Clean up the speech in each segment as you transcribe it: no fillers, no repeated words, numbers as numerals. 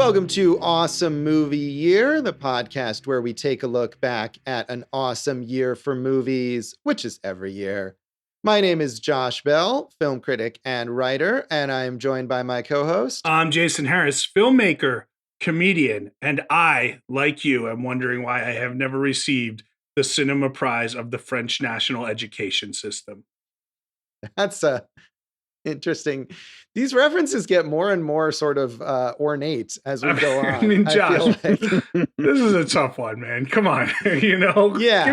Welcome to Awesome Movie Year, the podcast where we take a look back at an awesome year for movies, which is every year. My name is Josh Bell, film critic and writer, and I'm joined by my co-host. I'm Jason Harris, filmmaker, comedian, and I, like you, am wondering why I have never received the Cinema Prize of the French National Education System. That's interesting. These references get more and more sort of ornate as we go on. I mean, Josh, this is a tough one, man. Come on, Yeah.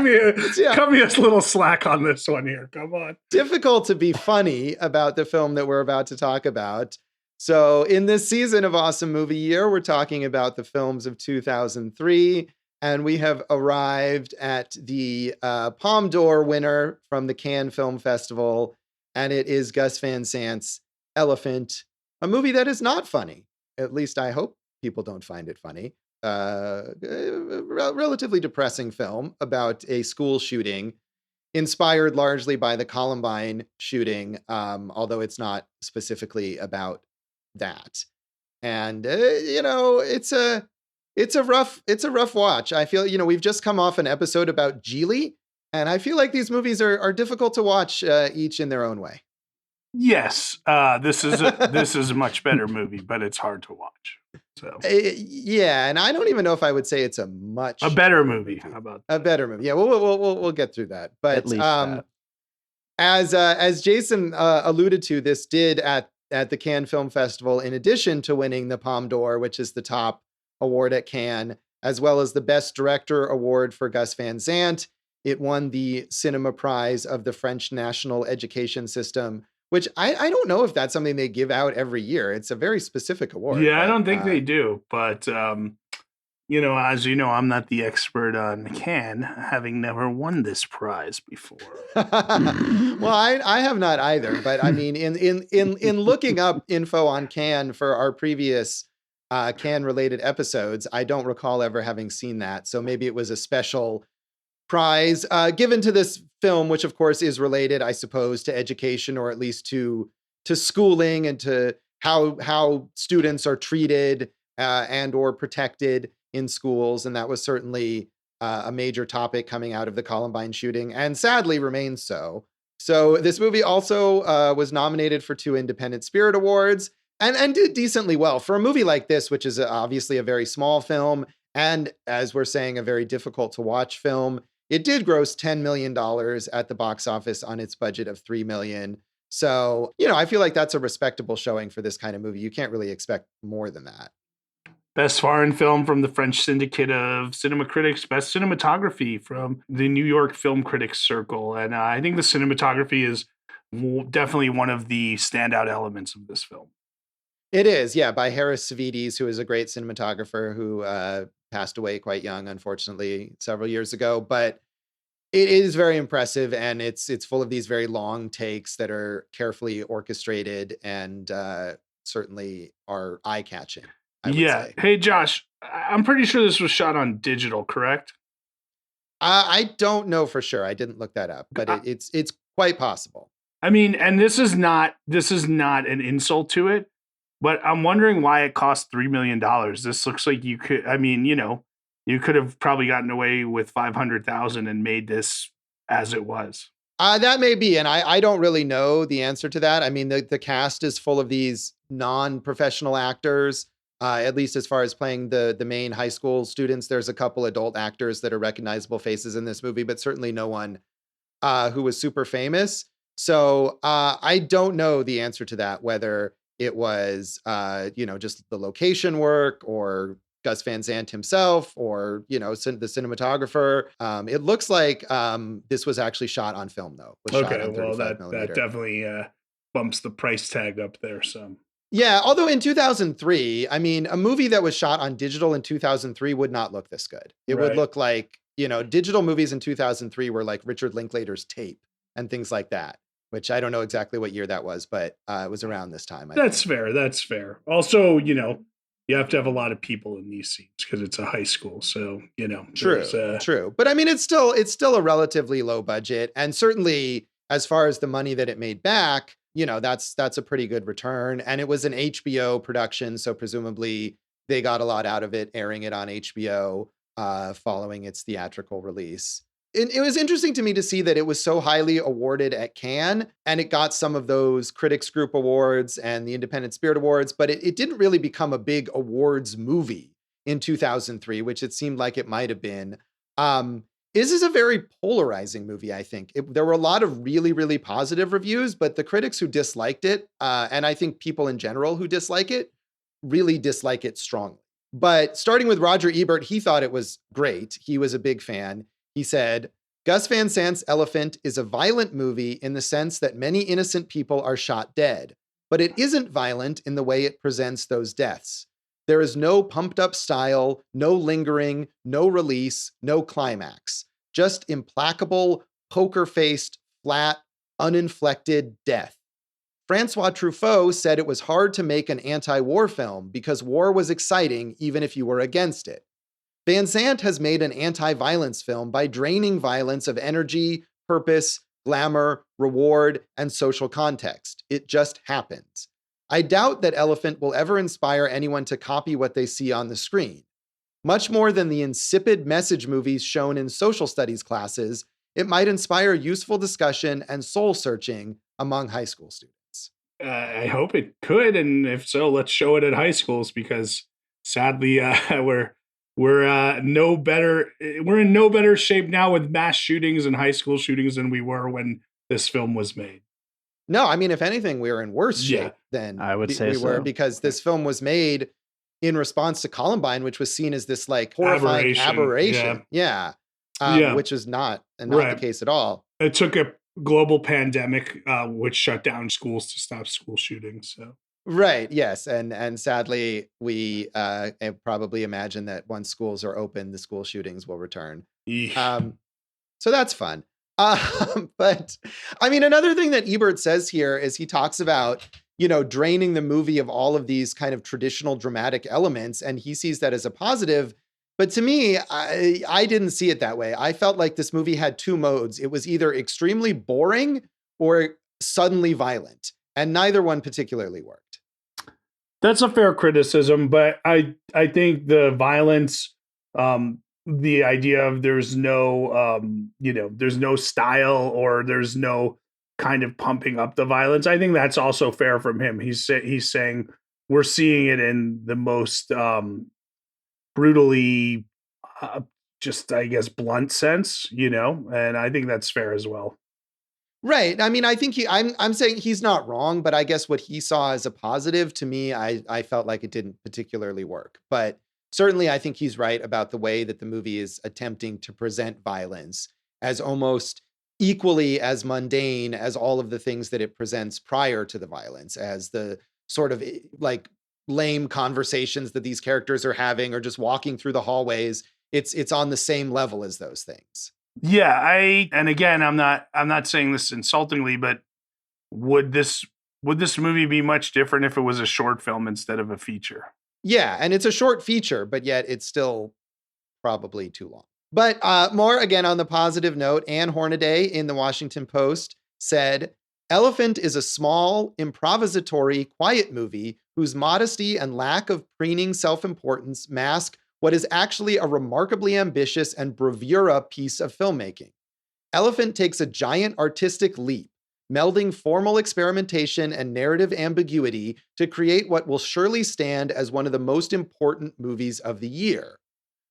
Cut me a little slack on this one here. Come on. Difficult to be funny about the film that we're about to talk about. So in this season of Awesome Movie Year, we're talking about the films of 2003, and we have arrived at the Palme d'Or winner from the Cannes Film Festival, and it is Gus Van Sant's Elephant, a movie that is not funny. At least I hope people don't find it funny. A relatively depressing film about a school shooting inspired largely by the Columbine shooting, although it's not specifically about that. And it's a rough watch. I feel we've just come off an episode about Geely, and I feel like these movies are difficult to watch, each in their own way. Yes, this is a much better movie, but it's hard to watch. So yeah, and I don't even know if I would say it's a better movie. How about a better movie? Yeah, we'll get through that. But at least as Jason alluded to, this did at the Cannes Film Festival, in addition to winning the Palme d'Or, which is the top award at Cannes, as well as the Best Director award for Gus Van Sant, it won the Cinema Prize of the French National Education System, which I don't know if that's something they give out every year. It's a very specific award. Yeah, I don't think they do. But, as you know, I'm not the expert on Cannes, having never won this prize before. Well, I have not either. But I mean, in looking up info on Cannes for our previous Cannes-related episodes, I don't recall ever having seen that. So maybe it was a special prize given to this film, which of course is related, I suppose, to education, or at least to schooling and to how students are treated and or protected in schools. And that was certainly a major topic coming out of the Columbine shooting, and sadly remains so. So this movie also was nominated for 2 Independent Spirit Awards and did decently well for a movie like this, which is obviously a very small film. And as we're saying, a very difficult to watch film. It did gross $10 million at the box office on its budget of $3 million. So, I feel like that's a respectable showing for this kind of movie. You can't really expect more than that. Best foreign film from the French Syndicate of Cinema Critics, best cinematography from the New York Film Critics Circle. And I think the cinematography is definitely one of the standout elements of this film. It is, yeah, by Harris Savides, who is a great cinematographer who passed away quite young, unfortunately, several years ago. But it is very impressive, and it's full of these very long takes that are carefully orchestrated and certainly are eye-catching, I would say. Hey, Josh, I'm pretty sure this was shot on digital, correct? I don't know for sure. I didn't look that up, but it's quite possible. I mean, and this is not an insult to it, but I'm wondering why it cost $3 million. This looks like you could have probably gotten away with $500,000 and made this as it was. That may be, and I don't really know the answer to that. I mean, the cast is full of these non-professional actors, at least as far as playing the main high school students. There's a couple adult actors that are recognizable faces in this movie, but certainly no one who was super famous. So I don't know the answer to that, whether it was, just the location work or Gus Van Sant himself or, the cinematographer. It looks like this was actually shot on film, though. Okay, well, that definitely bumps the price tag up there some. Yeah, although in 2003, I mean, a movie that was shot on digital in 2003 would not look this good. It would look like, digital movies in 2003 were like Richard Linklater's Tape and things like that. Which I don't know exactly what year that was, but it was around this time. That's fair. That's fair. Also, you have to have a lot of people in these scenes because it's a high school. So, True. But I mean, it's still a relatively low budget. And certainly as far as the money that it made back, that's a pretty good return. And it was an HBO production. So presumably they got a lot out of it airing it on HBO following its theatrical release. It was interesting to me to see that it was so highly awarded at Cannes, and it got some of those Critics Group Awards and the Independent Spirit Awards, but it didn't really become a big awards movie in 2003, which it seemed like it might have been. This is a very polarizing movie, I think. There were a lot of really, really positive reviews, but the critics who disliked it, and I think people in general who dislike it, really dislike it strongly. But starting with Roger Ebert, he thought it was great. He was a big fan. He said, Gus Van Sant's Elephant is a violent movie in the sense that many innocent people are shot dead, but it isn't violent in the way it presents those deaths. There is no pumped up style, no lingering, no release, no climax, just implacable, poker-faced, flat, uninflected death. Francois Truffaut said it was hard to make an anti-war film because war was exciting even if you were against it. Van Sant has made an anti-violence film by draining violence of energy, purpose, glamour, reward, and social context. It just happens. I doubt that Elephant will ever inspire anyone to copy what they see on the screen. Much more than the insipid message movies shown in social studies classes, it might inspire useful discussion and soul-searching among high school students. I hope it could, and if so, let's show it at high schools because sadly, we're no better. We're in no better shape now with mass shootings and high school shootings than we were when this film was made. No, I mean, if anything, we were in worse shape than I would say we were because this film was made in response to Columbine, which was seen as this like horrifying aberration. Which is not the case at all. It took a global pandemic, which shut down schools to stop school shootings. So. Right. Yes. And sadly, we probably imagine that once schools are open, the school shootings will return. So that's fun. But I mean, another thing that Ebert says here is he talks about, draining the movie of all of these kind of traditional dramatic elements, and he sees that as a positive. But to me, I didn't see it that way. I felt like this movie had two modes. It was either extremely boring or suddenly violent, and neither one particularly worked. That's a fair criticism, but I think the violence, the idea of there's no, there's no style or there's no kind of pumping up the violence. I think that's also fair from him. He's saying we're seeing it in the most brutally, just I guess blunt sense, and I think that's fair as well. Right. I mean, I think I'm saying he's not wrong, but I guess what he saw as a positive to me, I felt like it didn't particularly work. But certainly I think he's right about the way that the movie is attempting to present violence as almost equally as mundane as all of the things that it presents prior to the violence, as the sort of like lame conversations that these characters are having or just walking through the hallways. It's on the same level as those things. Yeah, and again, I'm not saying this insultingly, but would this movie be much different if it was a short film instead of a feature? Yeah, and it's a short feature, but yet it's still probably too long. But more again on the positive note, Anne Hornaday in the Washington Post said, Elephant is a small, improvisatory, quiet movie whose modesty and lack of preening self-importance mask what is actually a remarkably ambitious and bravura piece of filmmaking. Elephant takes a giant artistic leap, melding formal experimentation and narrative ambiguity to create what will surely stand as one of the most important movies of the year.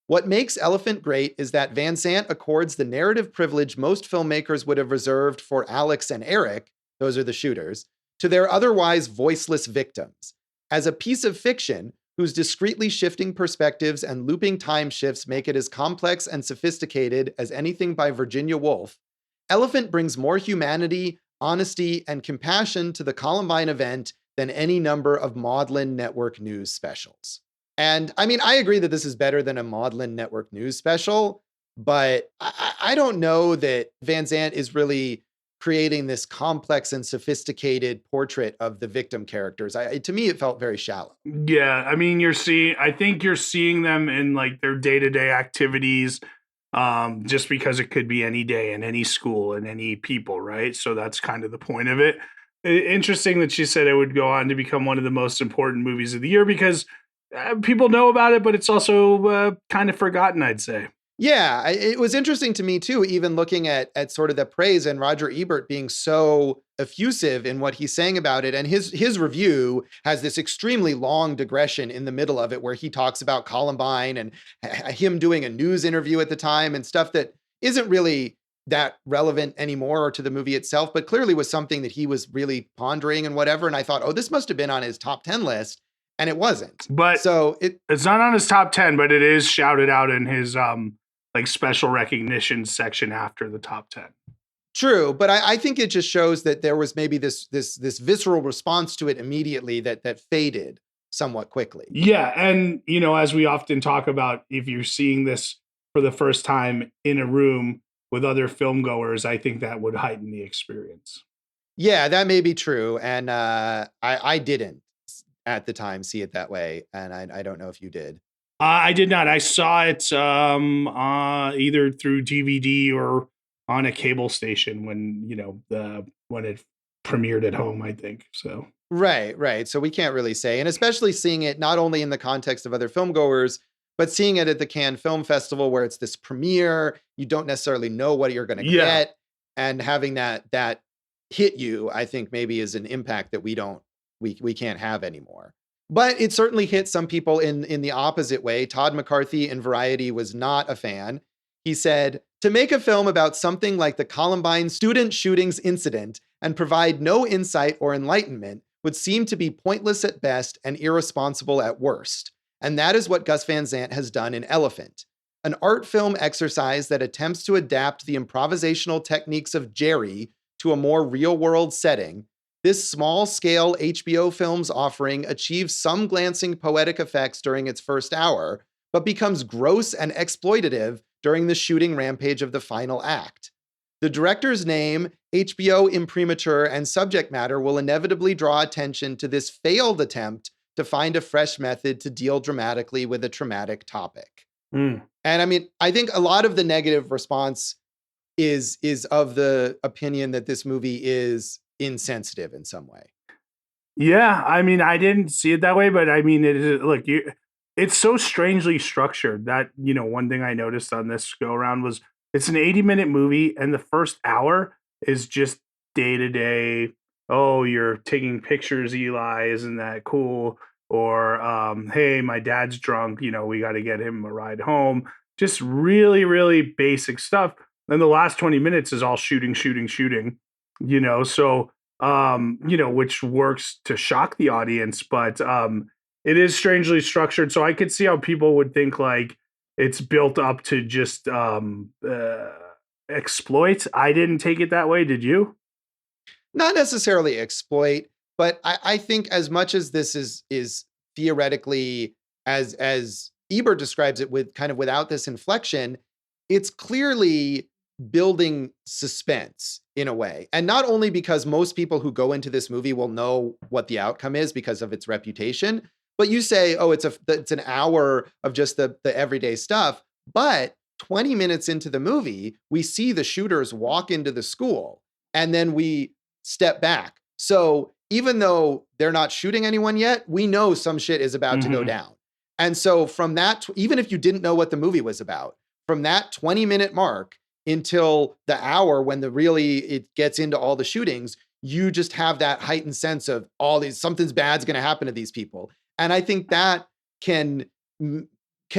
What makes Elephant great is that Van Sant accords the narrative privilege most filmmakers would have reserved for Alex and Eric, those are the shooters, to their otherwise voiceless victims. As a piece of fiction, whose discreetly shifting perspectives and looping time shifts make it as complex and sophisticated as anything by Virginia Woolf, Elephant brings more humanity, honesty, and compassion to the Columbine event than any number of maudlin network news specials. And I mean, I agree that this is better than a maudlin network news special, but I don't know that Van Sant is really creating this complex and sophisticated portrait of the victim characters. To me, it felt very shallow. Yeah, I mean, I think you're seeing them in like their day-to-day activities, just because it could be any day in any school and any people, right? So that's kind of the point of it. Interesting that she said it would go on to become one of the most important movies of the year because people know about it, but it's also kind of forgotten, I'd say. Yeah, it was interesting to me too, even looking at sort of the praise and Roger Ebert being so effusive in what he's saying about it. And his review has this extremely long digression in the middle of it where he talks about Columbine and him doing a news interview at the time and stuff that isn't really that relevant anymore or to the movie itself, but clearly was something that he was really pondering and whatever. And I thought, oh, this must have been on his top 10 list. And it wasn't. But so it's not on his top 10, but it is shouted out in his like special recognition section after the top 10. True, but I think it just shows that there was maybe this visceral response to it immediately that faded somewhat quickly. Yeah, and as we often talk about, if you're seeing this for the first time in a room with other film goers, I think that would heighten the experience. Yeah, that may be true, and I didn't at the time see it that way, and I don't know if you did. I did not. I saw it either through DVD or on a cable station when when it premiered at home, I think. So Right. So we can't really say, and especially seeing it not only in the context of other filmgoers, but seeing it at the Cannes Film Festival where it's this premiere, you don't necessarily know what you're going to get, and having that hit you, I think maybe is an impact that we can't have anymore. But it certainly hit some people in the opposite way. Todd McCarthy in Variety was not a fan. He said, "To make a film about something like the Columbine student shootings incident and provide no insight or enlightenment would seem to be pointless at best and irresponsible at worst. And that is what Gus Van Sant has done in Elephant, an art film exercise that attempts to adapt the improvisational techniques of Jerry to a more real-world setting. This small-scale HBO Films offering achieves some glancing poetic effects during its first hour, but becomes gross and exploitative during the shooting rampage of the final act. The director's name, HBO imprimatur, and subject matter will inevitably draw attention to this failed attempt to find a fresh method to deal dramatically with a traumatic topic." And I mean, I think a lot of the negative response is of the opinion that this movie is insensitive in some way. Yeah, I mean, I didn't see it that way, but I mean, it's so strangely structured that, one thing I noticed on this go around was it's an 80-minute movie and the first hour is just day to day. Oh, you're taking pictures, Eli, isn't that cool? Or, hey, my dad's drunk, we got to get him a ride home. Just really, really basic stuff. Then the last 20 minutes is all shooting, so, which works to shock the audience, but it is strangely structured. So I could see how people would think like it's built up to just exploit. I didn't take it that way. Did you? Not necessarily exploit, but I think as much as this is theoretically, as Ebert describes it, with kind of without this inflection, it's clearly building suspense in a way. And not only because most people who go into this movie will know what the outcome is because of its reputation, but you say, oh, it's an hour of just the everyday stuff. But 20 minutes into the movie, we see the shooters walk into the school and then we step back. So even though they're not shooting anyone yet, we know some shit is about to go down. And so from that, even if you didn't know what the movie was about, from that 20-minute mark until the hour when it gets into all the shootings, you just have that heightened sense of something's bad's going to happen to these people. And I think that can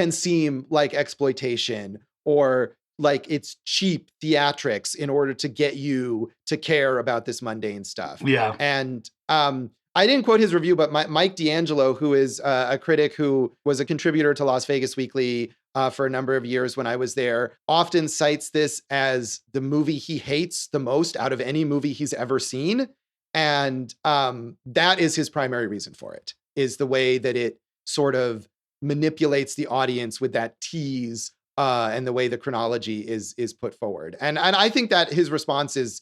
seem like exploitation or like it's cheap theatrics in order to get you to care about this mundane stuff. Yeah. And I didn't quote his review, but Mike D'Angelo, who is a critic who was a contributor to Las Vegas Weekly for a number of years when I was there, often cites this as the movie he hates the most out of any movie he's ever seen. And that is his primary reason for it, is the way that it sort of manipulates the audience with that tease and the way the chronology is put forward. And I think that his response is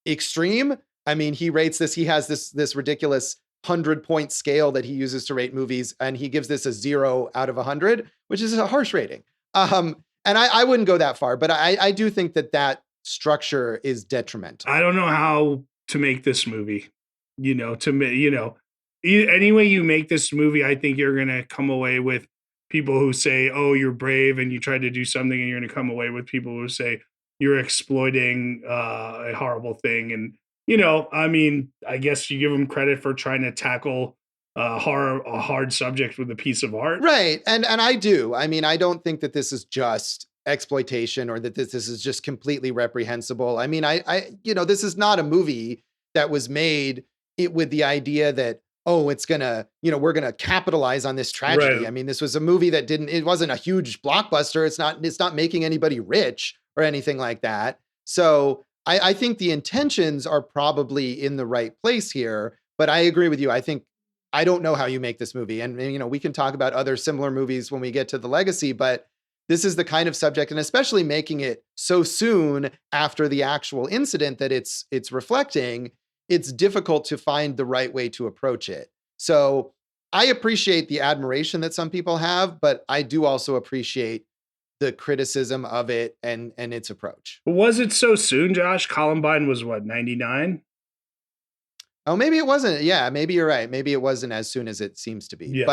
extreme. I mean, he rates this, he has this ridiculous 100-point scale that he uses to rate movies, and he gives this a 0 out of 100, which is a harsh rating. And I wouldn't go that far, but I do think that structure is detrimental. I don't know how to make this movie, any way you make this movie, I think you're going to come away with people who say, oh, you're brave and you tried to do something, and you're going to come away with people who say you're exploiting a horrible thing. And, I mean, I guess you give them credit for trying to tackle a hard subject with a piece of art. Right. And I do. I mean, I don't think that this is just exploitation or that this is just completely reprehensible. I mean, this is not a movie that was made with the idea that, oh, it's gonna, we're gonna capitalize on this tragedy. Right. I mean, this was a movie that it wasn't a huge blockbuster. It's not making anybody rich or anything like that. So I think the intentions are probably in the right place here, but I agree with you. I don't know how you make this movie. And, we can talk about other similar movies when we get to The Legacy, but this is the kind of subject, and especially making it so soon after the actual incident that it's reflecting, it's difficult to find the right way to approach it. So I appreciate the admiration that some people have, but I do also appreciate the criticism of it and its approach. Was it so soon, Josh? Columbine was what, 99? Oh, maybe it wasn't. Yeah, maybe you're right. Maybe it wasn't as soon as it seems to be. Yeah.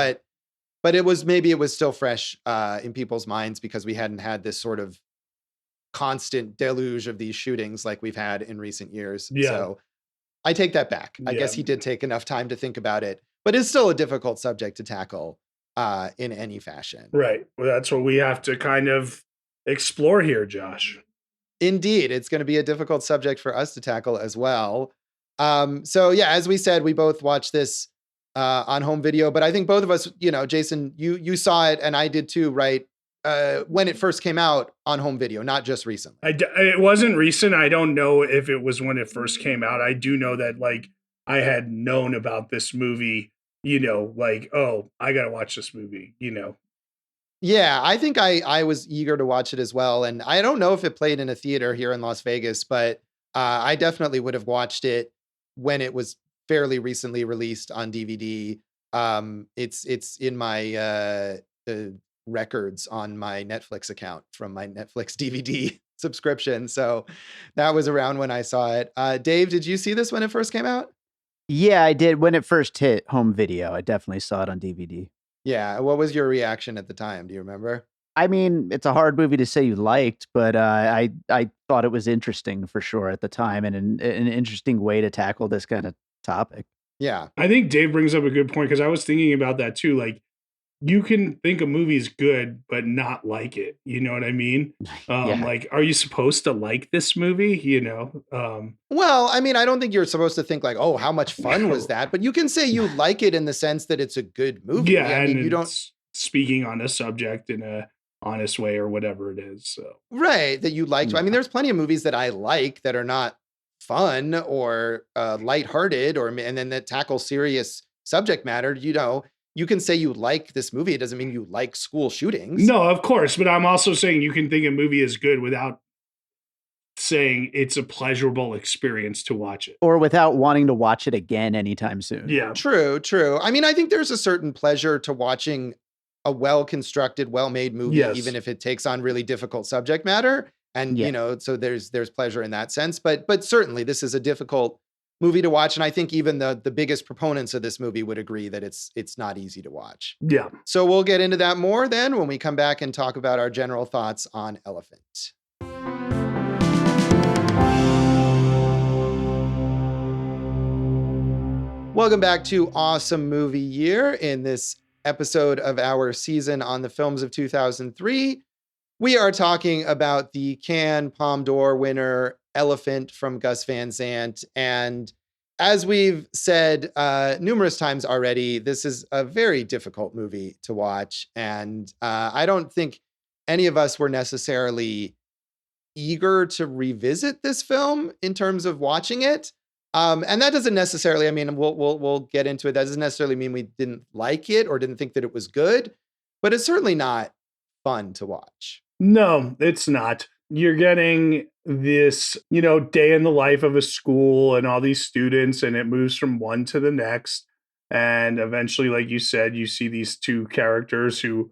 But it was still fresh in people's minds because we hadn't had this sort of constant deluge of these shootings like we've had in recent years. Yeah. So I take that back. I guess he did take enough time to think about it, but it's still a difficult subject to tackle in any fashion. Right. Well, that's what we have to kind of explore here, Josh. Indeed. It's going to be a difficult subject for us to tackle as well. So yeah, as we said, we both watched this on home video, but I think both of us, Jason, you saw it and I did too, right? When it first came out on home video, not just recently. It wasn't recent. I don't know if it was when it first came out. I do know that I had known about this movie, oh, I got to watch this movie, Yeah, I think I was eager to watch it as well. And I don't know if it played in a theater here in Las Vegas, but I definitely would have watched it when it was fairly recently released on DVD. It's in my records on my Netflix account from my Netflix DVD subscription. So that was around when I saw it. Dave, did you see this when it first came out? Yeah, I did. When it first hit home video, I definitely saw it on DVD. Yeah. What was your reaction at the time? Do you remember? I mean, it's a hard movie to say you liked, but I thought it was interesting for sure at the time, and an interesting way to tackle this kind of topic. Yeah. I think Dave brings up a good point because I was thinking about that too. You can think a movie's good, but not like it. You know what I mean? Yeah. Are you supposed to like this movie? Well, I mean, I don't think you're supposed to think oh, how much fun was that? But you can say you like it in the sense that it's a good movie. Yeah, I mean, and you don't speaking on a subject in a honest way or whatever it is. So right, that you liked. I mean, there's plenty of movies that I like that are not fun or lighthearted and then that tackle serious subject matter. You can say you like this movie. It doesn't mean you like school shootings. No, of course. But I'm also saying you can think a movie is good without saying it's a pleasurable experience to watch it. Or without wanting to watch it again anytime soon. Yeah. True. I mean, I think there's a certain pleasure to watching a well-constructed, well-made movie, even if it takes on really difficult subject matter. And, so there's pleasure in that sense. But certainly this is a difficult movie to watch. And I think even the biggest proponents of this movie would agree that it's not easy to watch. Yeah. So we'll get into that more then when we come back and talk about our general thoughts on Elephant. Welcome back to Awesome Movie Year. In this episode of our season on the films of 2003, we are talking about the Cannes Palme d'Or winner, Elephant from Gus Van Sant. And as we've said numerous times already, this is a very difficult movie to watch. And I don't think any of us were necessarily eager to revisit this film in terms of watching it. And that doesn't necessarily, I mean, we'll get into it. That doesn't necessarily mean we didn't like it or didn't think that it was good, but it's certainly not fun to watch. No, it's not. You're getting this, day in the life of a school and all these students, and it moves from one to the next. And eventually, like you said, you see these two characters who,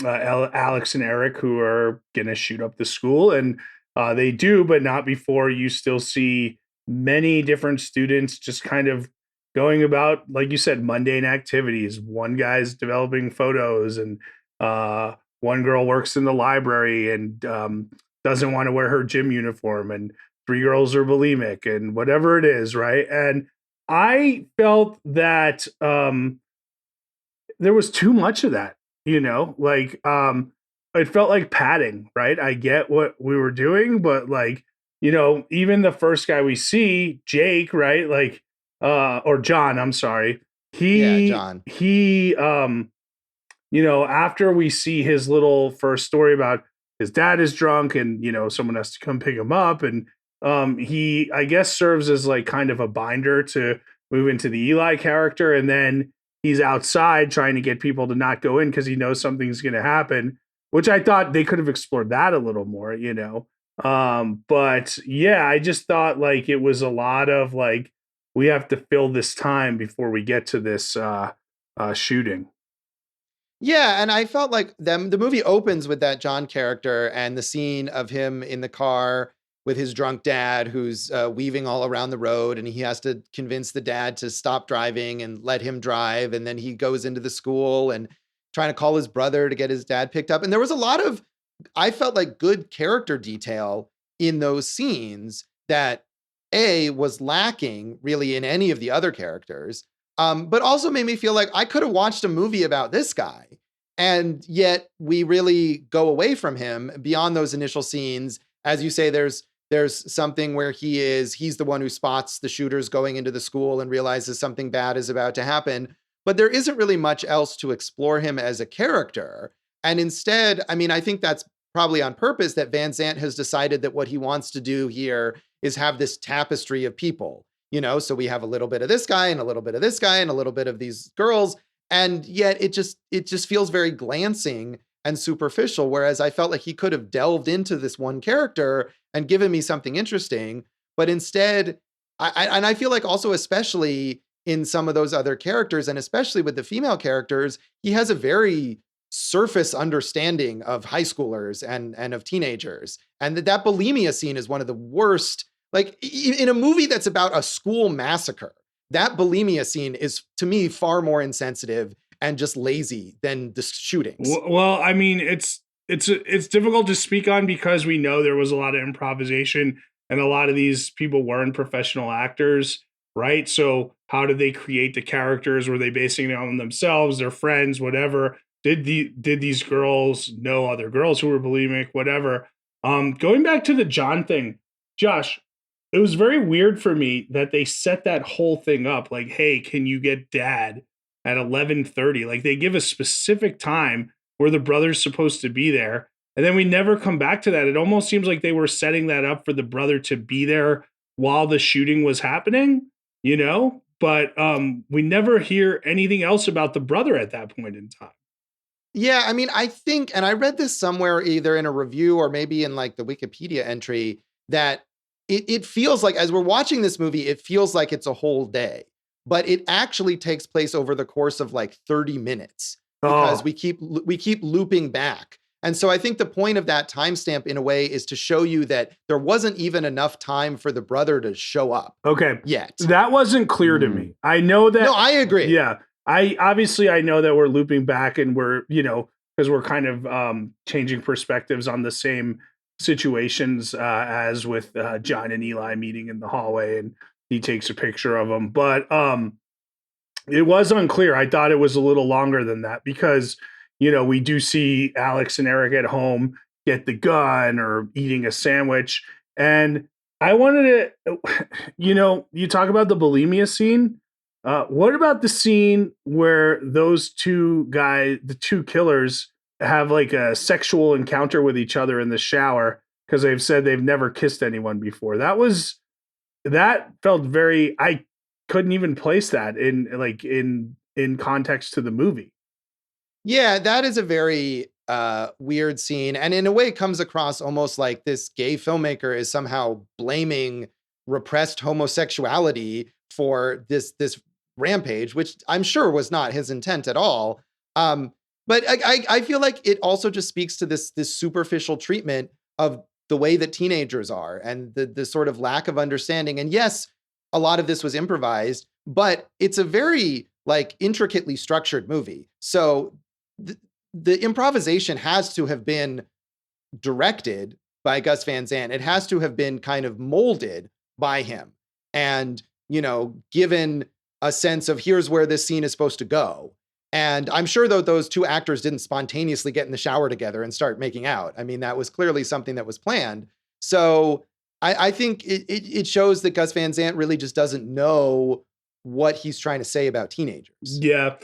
Alex and Eric, who are going to shoot up the school. And they do, but not before you still see many different students just kind of going about, like you said, mundane activities. One guy's developing photos, and one girl works in the library and doesn't want to wear her gym uniform, and three girls are bulimic, and whatever it is, right? And I felt that there was too much of that, like it felt like padding, right? I get what we were doing, but like, even the first guy we see, Jake, right? Like, or John, I'm sorry. John. He, after we see his little first story about his dad is drunk and, someone has to come pick him up. And he, I guess, serves as like kind of a binder to move into the Eli character. And then he's outside trying to get people to not go in because he knows something's going to happen, which I thought they could have explored that a little more, but yeah, I just thought like it was a lot of like, we have to fill this time before we get to this shooting. Yeah, and I felt like the movie opens with that John character and the scene of him in the car with his drunk dad who's weaving all around the road, and he has to convince the dad to stop driving and let him drive. And then he goes into the school and trying to call his brother to get his dad picked up. And there was a lot of, I felt like, good character detail in those scenes that was lacking really in any of the other characters. But also made me feel like I could have watched a movie about this guy, and yet we really go away from him beyond those initial scenes. As you say, there's something where he's the one who spots the shooters going into the school and realizes something bad is about to happen. But there isn't really much else to explore him as a character. And instead, I mean, I think that's probably on purpose that Van Sant has decided that what he wants to do here is have this tapestry of people. So we have a little bit of this guy and a little bit of this guy and a little bit of these girls. And yet it just feels very glancing and superficial. Whereas I felt like he could have delved into this one character and given me something interesting. But instead, I feel like also, especially in some of those other characters, and especially with the female characters, he has a very surface understanding of high schoolers and of teenagers. And that bulimia scene is one of the worst. Like, in a movie that's about a school massacre, that bulimia scene is, to me, far more insensitive and just lazy than the shootings. Well, I mean, it's difficult to speak on because we know there was a lot of improvisation and a lot of these people weren't professional actors, right? So how did they create the characters? Were they basing it on themselves, their friends, whatever? Did these girls know other girls who were bulimic, whatever? Going back to the John thing, Josh, it was very weird for me that they set that whole thing up like, hey, can you get dad at 11:30? Like, they give a specific time where the brother's supposed to be there. And then we never come back to that. It almost seems like they were setting that up for the brother to be there while the shooting was happening, but we never hear anything else about the brother at that point in time. Yeah, I mean, I think, and I read this somewhere either in a review or maybe in like the Wikipedia entry, that it feels like, as we're watching this movie, it feels like it's a whole day, but it actually takes place over the course of like 30 minutes because we keep looping back. And so I think the point of that timestamp in a way is to show you that there wasn't even enough time for the brother to show up. Okay. Yet. That wasn't clear to me. I know that. No, I agree. Yeah. I know that we're looping back and we're, because we're kind of changing perspectives on the same situations as with John and Eli meeting in the hallway, and he takes a picture of them. But it was unclear. I thought it was a little longer than that because, we do see Alex and Eric at home get the gun or eating a sandwich. And I wanted to, you talk about the bulimia scene. What about the scene where those two guys, the two killers, have like a sexual encounter with each other in the shower because they've said they've never kissed anyone before? That felt very, I couldn't even place that in context to the movie. Yeah, that is a very weird scene. And in a way, it comes across almost like this gay filmmaker is somehow blaming repressed homosexuality for this rampage, which I'm sure was not his intent at all. But I feel like it also just speaks to this superficial treatment of the way that teenagers are and the sort of lack of understanding. And yes, a lot of this was improvised, but it's a very like intricately structured movie. So the improvisation has to have been directed by Gus Van Sant. It has to have been kind of molded by him and, given a sense of here's where this scene is supposed to go. And I'm sure though those two actors didn't spontaneously get in the shower together and start making out. I mean, that was clearly something that was planned. So I think it shows that Gus Van Sant really just doesn't know what he's trying to say about teenagers. Yeah.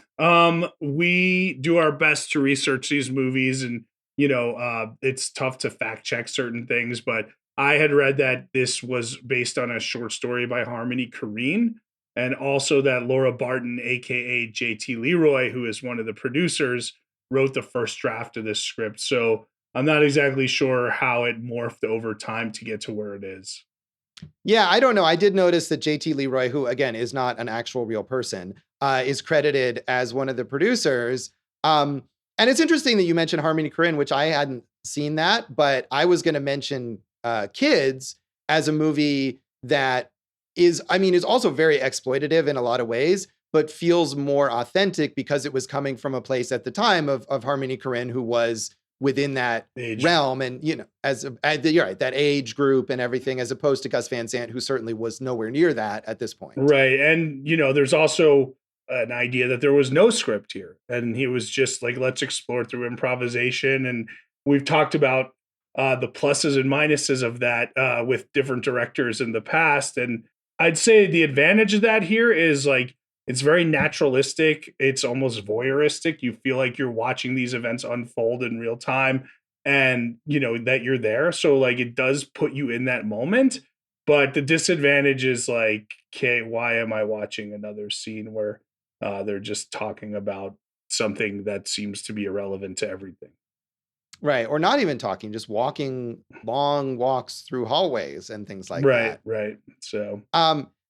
We do our best to research these movies, and it's tough to fact check certain things, but I had read that this was based on a short story by Harmony Korine, and also that Laura Barton, aka JT Leroy, who is one of the producers, wrote the first draft of this script. So I'm not exactly sure how it morphed over time to get to where it is. Yeah, I don't know. I did notice that JT Leroy, who again is not an actual real person, is credited as one of the producers. And it's interesting that you mentioned Harmony Korine, which I hadn't seen that, but I was going to mention Kids as a movie that is also very exploitative in a lot of ways, but feels more authentic because it was coming from a place at the time of Harmony Korine, who was within that Age. realm and, you're right, that age group and everything, as opposed to Gus Van Sant, who certainly was nowhere near that at this point. Right. And, there's also an idea that there was no script here, and he was just like, let's explore through improvisation. And we've talked about the pluses and minuses of that with different directors in the past. And I'd say the advantage of that here is like, it's very naturalistic. It's almost voyeuristic. You feel like you're watching these events unfold in real time, and that you're there. So like it does put you in that moment. But the disadvantage is like, okay, why am I watching another scene where they're just talking about something that seems to be irrelevant to everything? Right. Or not even talking, just walking long walks through hallways and things like that. Right. So,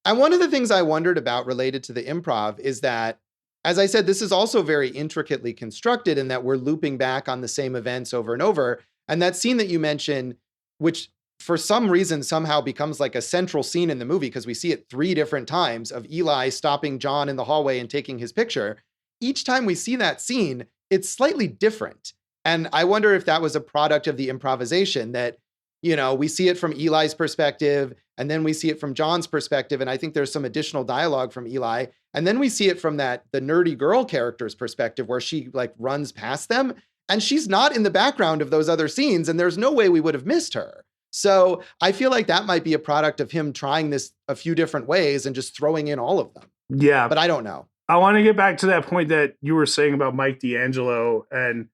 and one of the things I wondered about related to the improv is that, as I said, this is also very intricately constructed in that we're looping back on the same events over and over. And that scene that you mentioned, which for some reason somehow becomes like a central scene in the movie because we see it 3 different times of Eli stopping John in the hallway and taking his picture. Each time we see that scene, it's slightly different. And I wonder if that was a product of the improvisation that, we see it from Eli's perspective, and then we see it from John's perspective. And I think there's some additional dialogue from Eli. And then we see it from the nerdy girl character's perspective, where she like runs past them and she's not in the background of those other scenes. And there's no way we would have missed her. So I feel like that might be a product of him trying this a few different ways and just throwing in all of them. Yeah. But I don't know. I want to get back to that point that you were saying about Mike D'Angelo and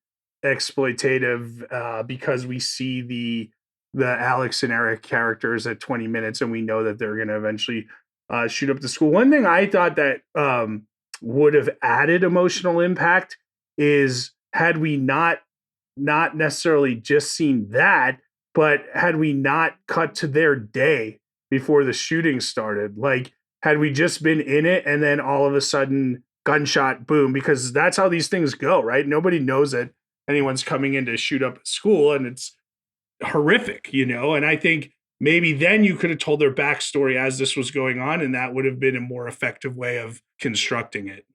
exploitative, because we see the Alex and Eric characters at 20 minutes, and we know that they're going to eventually shoot up the school. One thing I thought that would have added emotional impact is had we not necessarily just seen that, but had we not cut to their day before the shooting started. Like, had we just been in it and then all of a sudden gunshot, boom, because that's how these things go, right? Nobody knows that anyone's coming in to shoot up a school, and it's horrific, and I think maybe then you could have told their backstory as this was going on, and that would have been a more effective way of constructing it.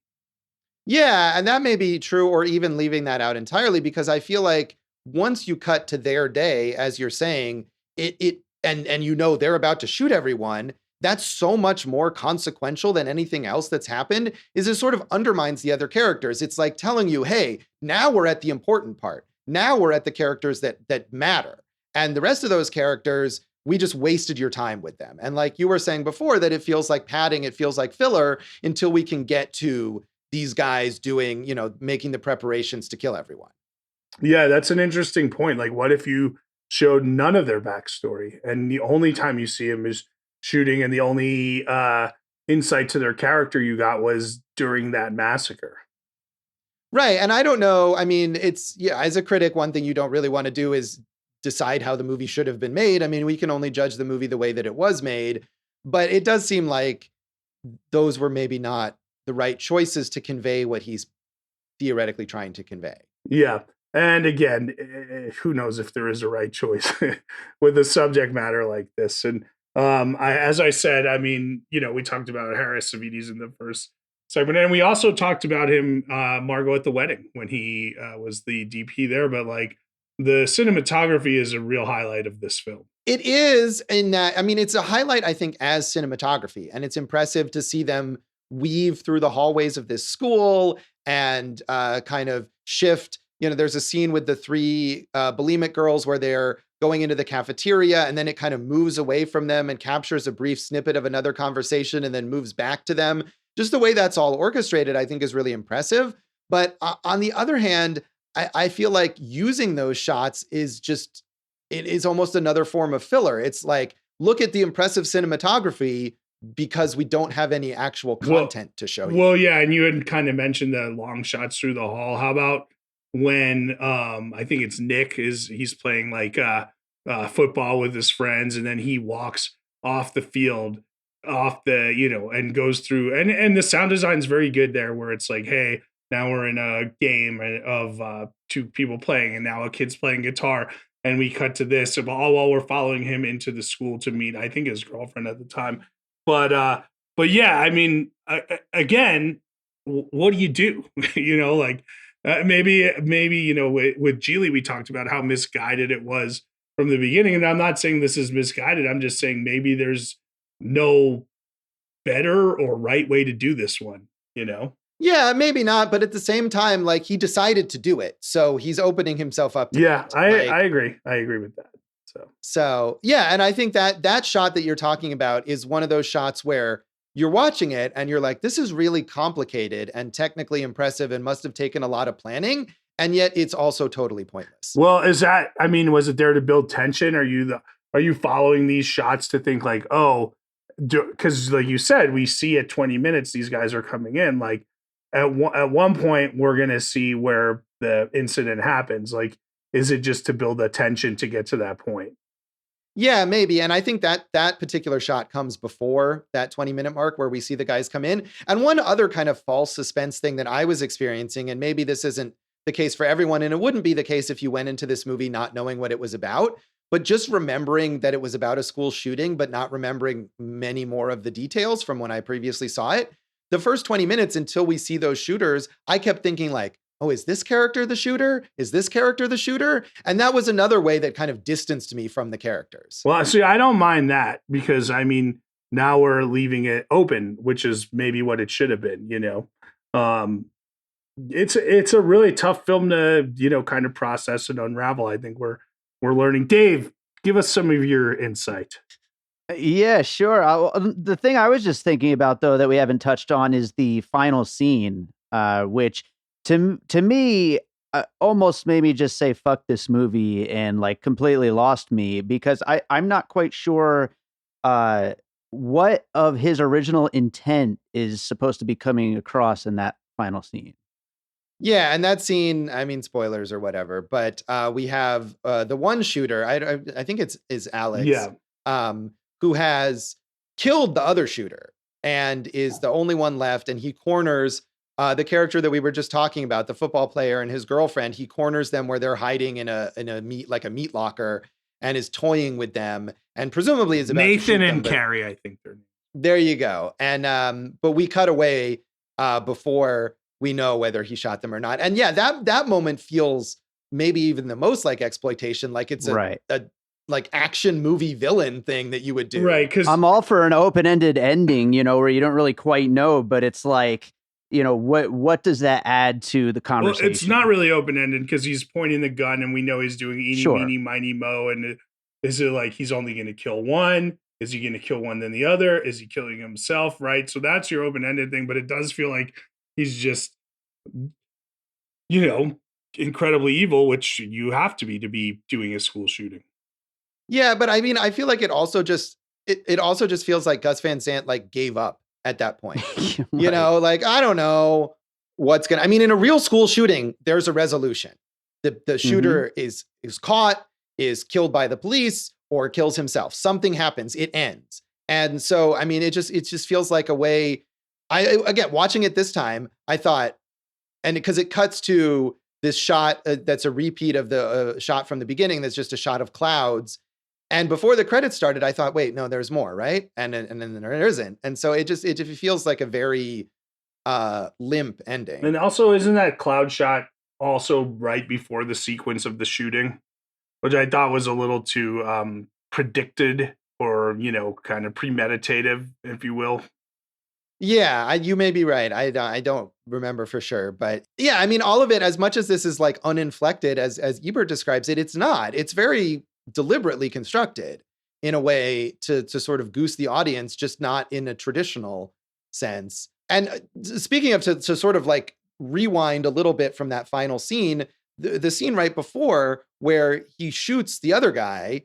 Yeah, and that may be true, or even leaving that out entirely, because I feel like once you cut to their day, as you're saying, and they're about to shoot everyone, that's so much more consequential than anything else that's happened, is it sort of undermines the other characters. It's like telling you, hey, now we're at the important part. Now we're at the characters that matter. And the rest of those characters, we just wasted your time with them. And like you were saying before, that it feels like padding, it feels like filler until we can get to these guys doing, making the preparations to kill everyone. Yeah, that's an interesting point. Like, what if you showed none of their backstory and the only time you see them is shooting, and the only insight to their character you got was during that massacre? Right. And I don't know. I mean, as a critic, one thing you don't really want to do is decide how the movie should have been made. I mean, we can only judge the movie the way that it was made, but it does seem like those were maybe not the right choices to convey what he's theoretically trying to convey. Yeah. And again, who knows if there is a right choice with a subject matter like this. And As I said, I mean, we talked about Harris Savides in the first segment, and we also talked about him, Margot at the wedding when he was the DP there. But like the cinematography is a real highlight of this film. It is in that, I mean, it's a highlight, I think, as cinematography. And it's impressive to see them weave through the hallways of this school and kind of shift. There's a scene with the three bulimic girls where they're going into the cafeteria, and then it kind of moves away from them and captures a brief snippet of another conversation and then moves back to them. Just the way that's all orchestrated, I think, is really impressive. But on the other hand, I feel like using those shots is just, it is almost another form of filler. It's like, look at the impressive cinematography because we don't have any actual content to show you. Well, yeah, and you had kind of mentioned the long shots through the hall. How about when I think it's Nick he's playing like football with his friends, and then he walks off the field, and goes through, and the sound design's very good there, where it's like, hey, now we're in a game of two people playing, and now a kid's playing guitar. And we cut to this all while we're following him into the school to meet, I think, his girlfriend at the time. But yeah, I mean, again, what do you do? Maybe with Geely, we talked about how misguided it was from the beginning. And I'm not saying this is misguided. I'm just saying maybe there's no better or right way to do this one, Yeah, maybe not, but at the same time, like, he decided to do it, so he's opening himself up to it. I agree. I agree with that. So yeah, and I think that shot that you're talking about is one of those shots where you're watching it and you're like, this is really complicated and technically impressive and must have taken a lot of planning, and yet it's also totally pointless. Well, was it there to build tension? Are you following these shots to think like, oh, because like you said, we see at 20 minutes these guys are coming in, like, at one point, we're going to see where the incident happens. Like, is it just to build a tension to get to that point? Yeah, maybe. And I think that particular shot comes before that 20-minute mark where we see the guys come in. And one other kind of false suspense thing that I was experiencing, and maybe this isn't the case for everyone, and it wouldn't be the case if you went into this movie not knowing what it was about, but just remembering that it was about a school shooting, but not remembering many more of the details from when I previously saw it. The first 20 minutes until we see those shooters, I kept thinking like, oh, is this character the shooter? Is this character the shooter? And that was another way that kind of distanced me from the characters. Well, see, I don't mind that because, I mean, now we're leaving it open, which is maybe what it should have been, It's a really tough film to, kind of process and unravel. I think we're learning. Dave, give us some of your insight. Yeah, sure. The thing I was just thinking about, though, that we haven't touched on is the final scene, which to me almost made me just say fuck this movie and like completely lost me, because I'm not quite sure what of his original intent is supposed to be coming across in that final scene. Yeah, and that scene, I mean, spoilers or whatever, but we have the one shooter, I think is Alex. Yeah. Who has killed the other shooter and is the only one left. And he corners the character that we were just talking about, the football player and his girlfriend. He corners them where they're hiding in a meat locker, and is toying with them, and presumably is about Nathan and Carrie, I think they're. There you go. And but we cut away before we know whether he shot them or not. And yeah, that moment feels maybe even the most like exploitation, like it's a like action movie villain thing that you would do. Right. Because I'm all for an open-ended ending, where you don't really quite know, but it's like, what does that add to the conversation? Well, it's not really open-ended because he's pointing the gun and we know he's doing eeny, meeny, miny, mo. And is it like he's only going to kill one? Is he going to kill one then the other? Is he killing himself? Right. So that's your open-ended thing, but it does feel like he's just, incredibly evil, which you have to be doing a school shooting. Yeah, but I mean, I feel like it also just feels like Gus Van Sant like gave up at that point. Right. Like, I don't know I mean, in a real school shooting, there's a resolution. The shooter is caught, is killed by the police, or kills himself. Something happens, it ends. And so, I mean, it just feels like a way. Again, watching it this time, I thought, and because it cuts to this shot that's a repeat of the shot from the beginning, that's just a shot of clouds. And before the credits started, I thought, wait, no, there's more, right? And then there isn't. And so it feels like a very limp ending. And also, isn't that cloud shot also right before the sequence of the shooting, which I thought was a little too predicted or, kind of premeditative, if you will. Yeah, you may be right. I don't remember for sure. But yeah, I mean, all of it, as much as this is like uninflected, as Ebert describes it, it's not. It's very deliberately constructed in a way to sort of goose the audience, just not in a traditional sense. And speaking of to sort of like rewind a little bit from that final scene, the scene right before where he shoots the other guy,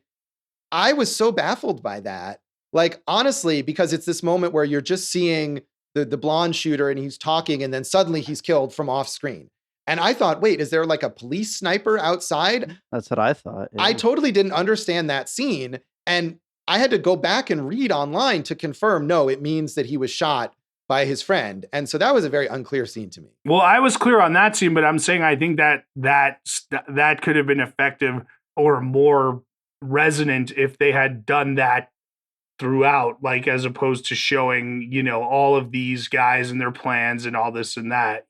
I was so baffled by that. Like, honestly, because it's this moment where you're just seeing the blonde shooter and he's talking and then suddenly he's killed from off screen. And I thought, wait, is there like a police sniper outside? That's what I thought. Yeah. I totally didn't understand that scene. And I had to go back and read online to confirm, no, it means that he was shot by his friend. And so that was a very unclear scene to me. Well, I was clear on that scene, but I'm saying I think that could have been effective or more resonant if they had done that throughout, like as opposed to showing, all of these guys and their plans and all this and that,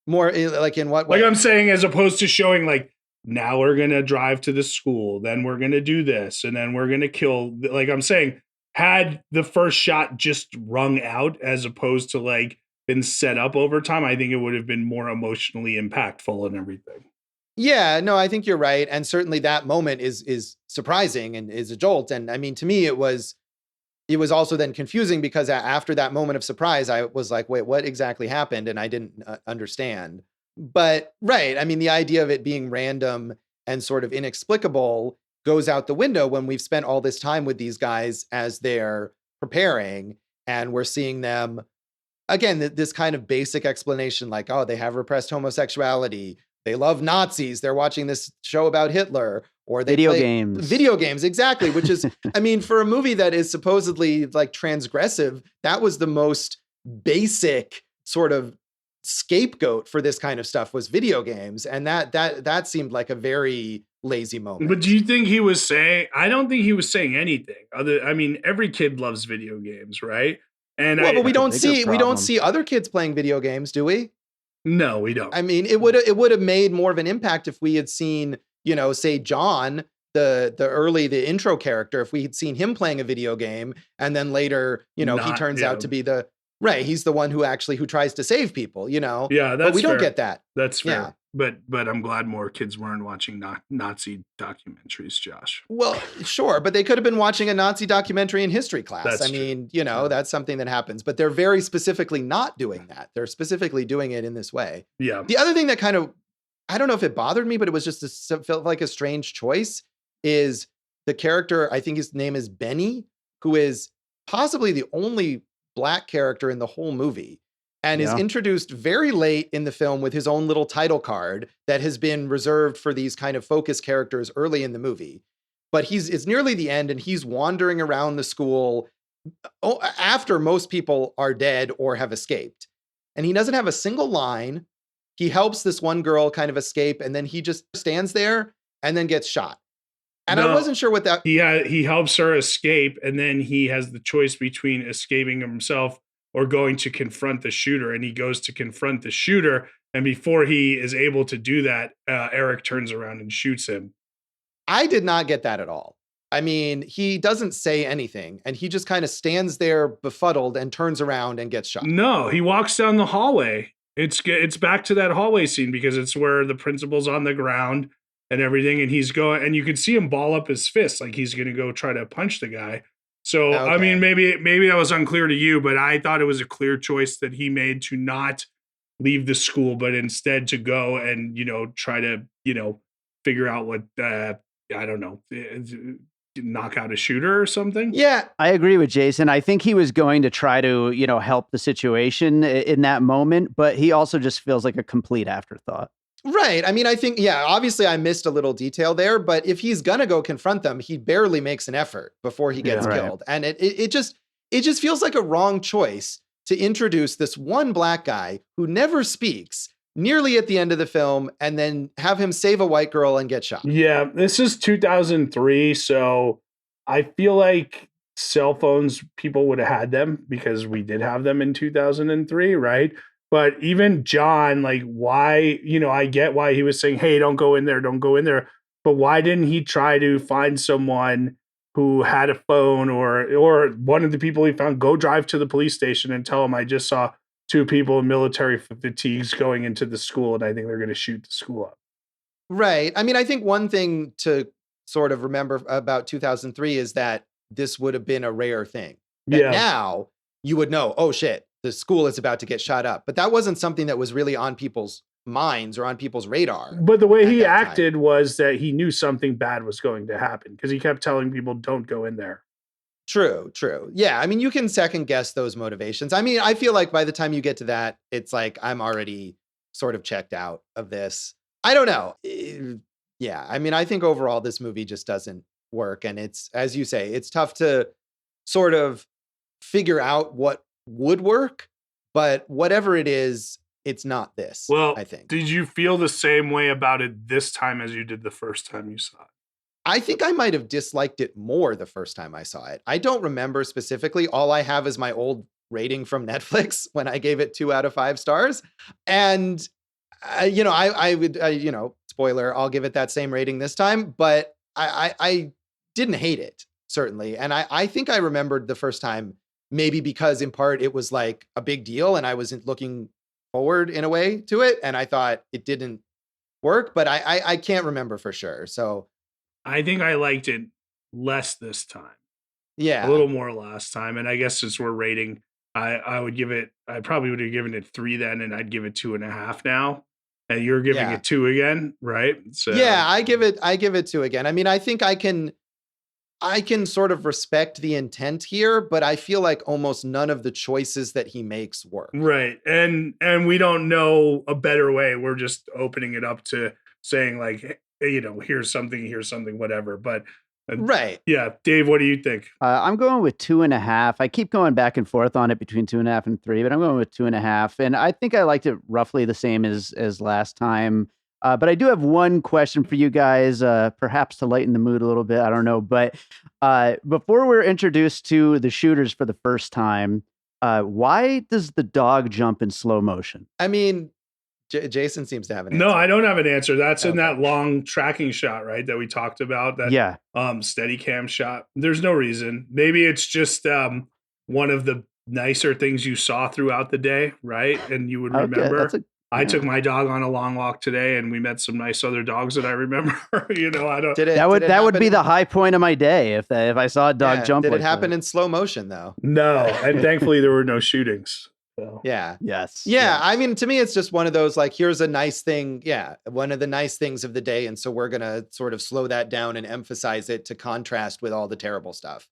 More like in what way? Like I'm saying, as opposed to showing like, now we're going to drive to the school, then we're going to do this, and then we're going to kill. Like I'm saying, had the first shot just rung out as opposed to like been set up over time, I think it would have been more emotionally impactful and everything. Yeah, no, I think you're right. And certainly that moment is surprising and is a jolt. And I mean, to me, it was also then confusing because after that moment of surprise, I was like, wait, what exactly happened? And I didn't understand. But right, I mean, the idea of it being random and sort of inexplicable goes out the window when we've spent all this time with these guys as they're preparing and we're seeing them, again, this kind of basic explanation like, oh, they have repressed homosexuality. They love Nazis. They're watching this show about Hitler. Or they video play games. Video games, exactly. Which is, I mean, for a movie that is supposedly like transgressive, that was the most basic sort of scapegoat for this kind of stuff was video games. And that seemed like a very lazy moment. But do you think he was saying, I don't think he was saying anything other, I mean, every kid loves video games, right? And but we don't see other kids playing video games, do we? No, we don't. I mean, it would have made more of an impact if we had seen, say John, the intro character, if we had seen him playing a video game and then later, he turns out to be he's the one who tries to save people, Yeah, that's but we fair. don't get that. That's fair. Yeah. But I'm glad more kids weren't watching Nazi documentaries, Josh. Well, sure, but they could have been watching a Nazi documentary in history class. That's true. That's something that happens, but they're very specifically not doing that. They're specifically doing it in this way. Yeah. The other thing that kind of, I don't know if it bothered me, but it was just felt like a strange choice, is the character, I think his name is Benny, who is possibly the only Black character in the whole movie. And is introduced very late in the film with his own little title card that has been reserved for these kind of focus characters early in the movie. But it's nearly the end and he's wandering around the school after most people are dead or have escaped. And he doesn't have a single line. He helps this one girl kind of escape and then he just stands there and then gets shot. And I wasn't sure what that... He helps her escape and then he has the choice between escaping himself or going to confront the shooter, and he goes to confront the shooter. And before he is able to do that, Eric turns around and shoots him. I did not get that at all. I mean, he doesn't say anything, and he just kind of stands there befuddled and turns around and gets shot. No, he walks down the hallway. It's back to that hallway scene because it's where the principal's on the ground and everything, and he's going, and you can see him ball up his fist like he's going to go try to punch the guy. So, okay. I mean, maybe that was unclear to you, but I thought it was a clear choice that he made to not leave the school, but instead to go and, try to, figure out what, I don't know, knock out a shooter or something. Yeah, I agree with Jason. I think he was going to try to, help the situation in that moment, but he also just feels like a complete afterthought. Right. I mean, I think, obviously I missed a little detail there, but if he's going to go confront them, he barely makes an effort before he gets killed. And it just feels like a wrong choice to introduce this one Black guy who never speaks nearly at the end of the film and then have him save a white girl and get shot. Yeah, this is 2003. So I feel like cell phones, people would have had them because we did have them in 2003, right? But even John, like, why, I get why he was saying, hey, don't go in there, don't go in there. But why didn't he try to find someone who had a phone, or one of the people he found, go drive to the police station and tell him, I just saw two people in military fatigues going into the school and I think they're going to shoot the school up. Right. I mean, I think one thing to sort of remember about 2003 is that this would have been a rare thing. That Yeah. now you would know, oh shit, the school is about to get shot up. But that wasn't something that was really on people's minds or on people's radar. But the way at he that time. acted was that he knew something bad was going to happen because he kept telling people, don't go in there. True. Yeah. I mean, you can second guess those motivations. I mean, I feel like by the time you get to that, it's like, I'm already sort of checked out of this. I don't know. Yeah. I mean, I think overall this movie just doesn't work. And it's, as you say, it's tough to sort of figure out what would work, but whatever it is, it's not this. Well, I think. Did you feel the same way about it this time as you did the first time you saw it? I think I might have disliked it more the first time I saw it. I don't remember specifically. All I have is my old rating from Netflix when I gave it 2 out of 5 stars. And, I would, spoiler, I'll give it that same rating this time, but I didn't hate it, certainly. And I think I remembered the first time, maybe because in part it was like a big deal and I wasn't looking forward in a way to it. And I thought it didn't work, but I can't remember for sure. So I think I liked it less this time. yeah, A little more last time. And I guess since we're rating, I probably would have given it 3 then, and I'd give it 2.5 now. And you're giving it 2 again, right? So yeah, I give it 2 again. I mean, I think I can sort of respect the intent here, but I feel like almost none of the choices that he makes work. Right. And we don't know a better way. We're just opening it up to saying like, here's something, whatever. But right. Yeah. Dave, what do you think? I'm going with 2.5. I keep going back and forth on it between 2.5 and 3, but I'm going with 2.5. And I think I liked it roughly the same as last time. But I do have one question for you guys, perhaps to lighten the mood a little bit. I don't know. But before we're introduced to the shooters for the first time, why does the dog jump in slow motion? I mean, Jason seems to have an answer. No, I don't have an answer. That's Okay. in that long tracking shot, right? That we talked about. That steady cam shot. There's no reason. Maybe it's just one of the nicer things you saw throughout the day, right? And you would remember. I took my dog on a long walk today, and we met some nice other dogs that I remember. I don't. That would be the high point of my day if I saw a dog jump. Did it happen in slow motion though? No, and thankfully there were no shootings. So. Yeah. Yes. Yeah. I mean, to me, it's just one of those like, here's a nice thing. Yeah, one of the nice things of the day, and so we're gonna sort of slow that down and emphasize it to contrast with all the terrible stuff.